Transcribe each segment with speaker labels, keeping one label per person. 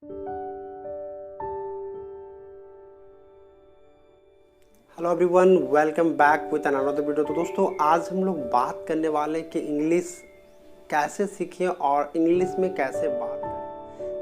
Speaker 1: Hello everyone, welcome back with another video. तो दोस्तों, आज हम लोग बात करने वाले हैं कि इंग्लिश कैसे सीखें और इंग्लिश में कैसे बात करें।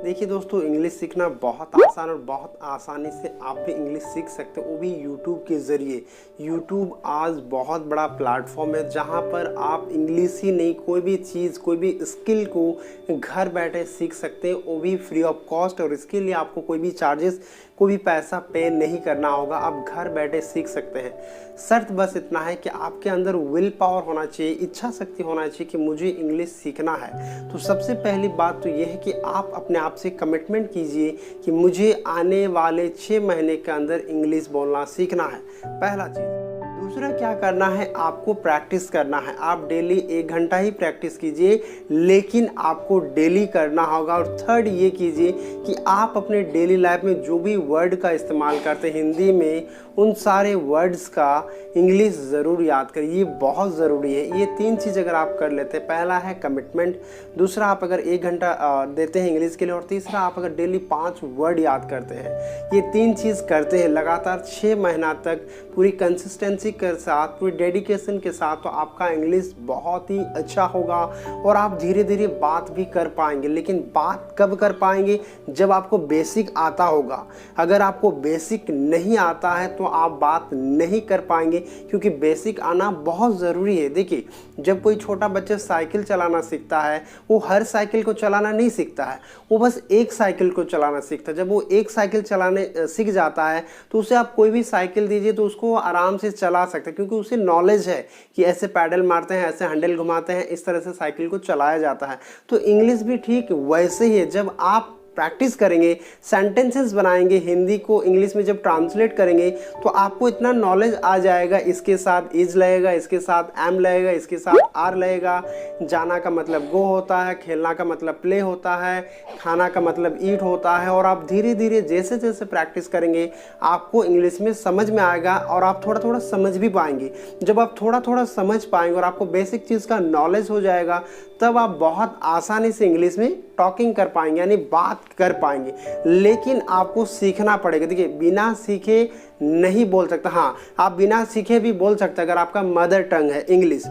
Speaker 1: देखिए दोस्तों, इंग्लिश सीखना बहुत आसान और बहुत आसानी से आप भी इंग्लिश सीख सकते हो, वो भी यूट्यूब के ज़रिए। यूट्यूब आज बहुत बड़ा प्लेटफॉर्म है जहाँ पर आप इंग्लिश ही नहीं, कोई भी चीज़, कोई भी स्किल को घर बैठे सीख सकते हैं, वो भी फ्री ऑफ कॉस्ट। और इसके लिए आपको कोई भी चार्जेस, कोई भी पैसा पे नहीं करना होगा, आप घर बैठे सीख सकते हैं। शर्त बस इतना है कि आपके अंदर विल पावर होना चाहिए, इच्छा शक्ति होना चाहिए कि मुझे इंग्लिश सीखना है। तो सबसे पहली बात तो ये है कि आप अपने आप से कमिटमेंट कीजिए कि मुझे आने वाले 6 महीने के अंदर इंग्लिश बोलना सीखना है, पहला चीज़। दूसरा क्या करना है, आपको प्रैक्टिस करना है। आप डेली 1 घंटा ही प्रैक्टिस कीजिए, लेकिन आपको डेली करना होगा। और थर्ड ये कीजिए कि आप अपने डेली लाइफ में जो भी वर्ड का इस्तेमाल करते हैं हिंदी में, उन सारे वर्ड्स का इंग्लिश ज़रूर याद करिए, ये बहुत ज़रूरी है। ये 3 चीज़ अगर आप कर लेते हैं, पहला है कमिटमेंट, दूसरा आप अगर 1 घंटा देते हैं इंग्लिश के लिए, और तीसरा आप अगर डेली 5 वर्ड याद करते हैं, ये 3 चीज़ करते हैं लगातार 6 महीना तक पूरी कंसिस्टेंसी के साथ, पूरी डेडिकेशन के साथ, तो आपका इंग्लिश बहुत ही अच्छा होगा और आप धीरे धीरे बात भी कर पाएंगे। लेकिन बात कब कर पाएंगे? जब आपको बेसिक आता होगा। अगर आपको बेसिक नहीं आता है तो आप बात नहीं कर पाएंगे, क्योंकि बेसिक आना बहुत ज़रूरी है। देखिए, जब कोई छोटा बच्चा साइकिल चलाना सीखता है, वो हर साइकिल को चलाना नहीं सीखता है, वो बस एक साइकिल को चलाना सीखता है। जब वो एक साइकिल चलाने सीख जाता है तो उसे आप कोई भी साइकिल दीजिए तो उसको आराम से चला सकते हैं, क्योंकि उसे नॉलेज है कि ऐसे पैडल मारते हैं, ऐसे हैंडल घुमाते हैं, इस तरह से साइकिल को चलाया जाता है। तो इंग्लिश भी ठीक वैसे ही है। जब आप प्रैक्टिस करेंगे, सेंटेंसेस बनाएंगे, हिंदी को इंग्लिश में जब ट्रांसलेट करेंगे तो आपको इतना नॉलेज आ जाएगा। इसके साथ इज लगेगा, इसके साथ एम लगेगा, इसके साथ आर लगेगा। जाना का मतलब गो होता है, खेलना का मतलब प्ले होता है, खाना का मतलब ईट होता है। और आप धीरे धीरे जैसे जैसे प्रैक्टिस करेंगे आपको इंग्लिश में समझ में आएगा और आप थोड़ा थोड़ा समझ भी पाएंगे। जब आप थोड़ा थोड़ा समझ पाएंगे और आपको बेसिक चीज़ का नॉलेज हो जाएगा, तब आप बहुत आसानी से इंग्लिश में टॉकिंग कर पाएंगे, यानी बात कर पाएंगे। लेकिन आपको सीखना पड़ेगा। देखिए, बिना सीखे नहीं बोल सकता। हाँ, आप बिना सीखे भी बोल सकते अगर आपका मदर टंग है इंग्लिश।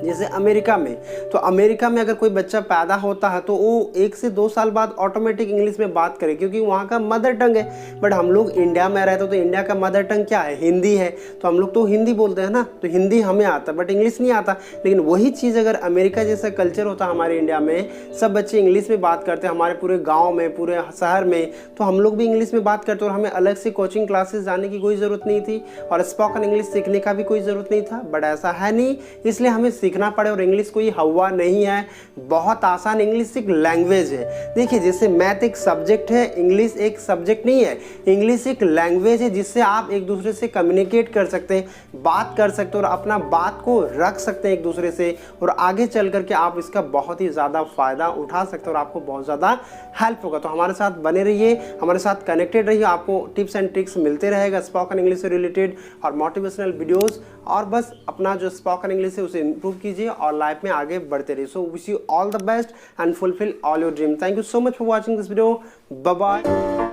Speaker 1: जैसे अमेरिका में, तो अमेरिका में अगर कोई बच्चा पैदा होता है तो वो 1 से 2 साल बाद ऑटोमेटिक इंग्लिश में बात करे, क्योंकि वहाँ का मदर टंग है। बट हम लोग इंडिया में रहते तो इंडिया का मदर टंग क्या है? हिंदी है। तो हम लोग तो हिंदी बोलते हैं ना, तो हिंदी हमें आता बट इंग्लिश नहीं आता। लेकिन वही चीज़ अगर अमेरिका जैसा कल्चर होता हमारे इंडिया में, सब बच्चे इंग्लिश में बात करते हैं, हमारे पूरे गाँव में, पूरे शहर में, तो हम लोग भी इंग्लिश में बात करते और हमें अलग से कोचिंग क्लासेस जाने की कोई ज़रूरत नहीं थी और स्पोकन इंग्लिश सीखने का भी कोई ज़रूरत नहीं था। बट ऐसा है नहीं, इसलिए हमें सीखना पड़े। और इंग्लिश कोई हवा नहीं है, बहुत आसान। इंग्लिश एक लैंग्वेज है। देखिए, जैसे मैथ एक सब्जेक्ट है, इंग्लिश एक सब्जेक्ट नहीं है। इंग्लिश एक लैंग्वेज है जिससे आप एक दूसरे से कम्युनिकेट कर सकते हैं, बात कर सकते हैं और अपना बात को रख सकते हैं एक दूसरे से, और आगे चल करके आप इसका बहुत ही ज़्यादा फ़ायदा उठा सकते हैं और आपको बहुत ज़्यादा हेल्प होगा। तो हमारे साथ बने रहिए, हमारे साथ कनेक्टेड रहिए, आपको टिप्स एंड ट्रिक्स मिलते रहेगा स्पोकन इंग्लिश से रिलेटेड और मोटिवेशनल वीडियोज़। और बस अपना जो स्पोकन इंग्लिश है उसे इम्प्रूव कीजिए और लाइफ में आगे बढ़ते रहिए। So wish you all the best and fulfil all your dream. Thank you so much for watching this video. Bye bye.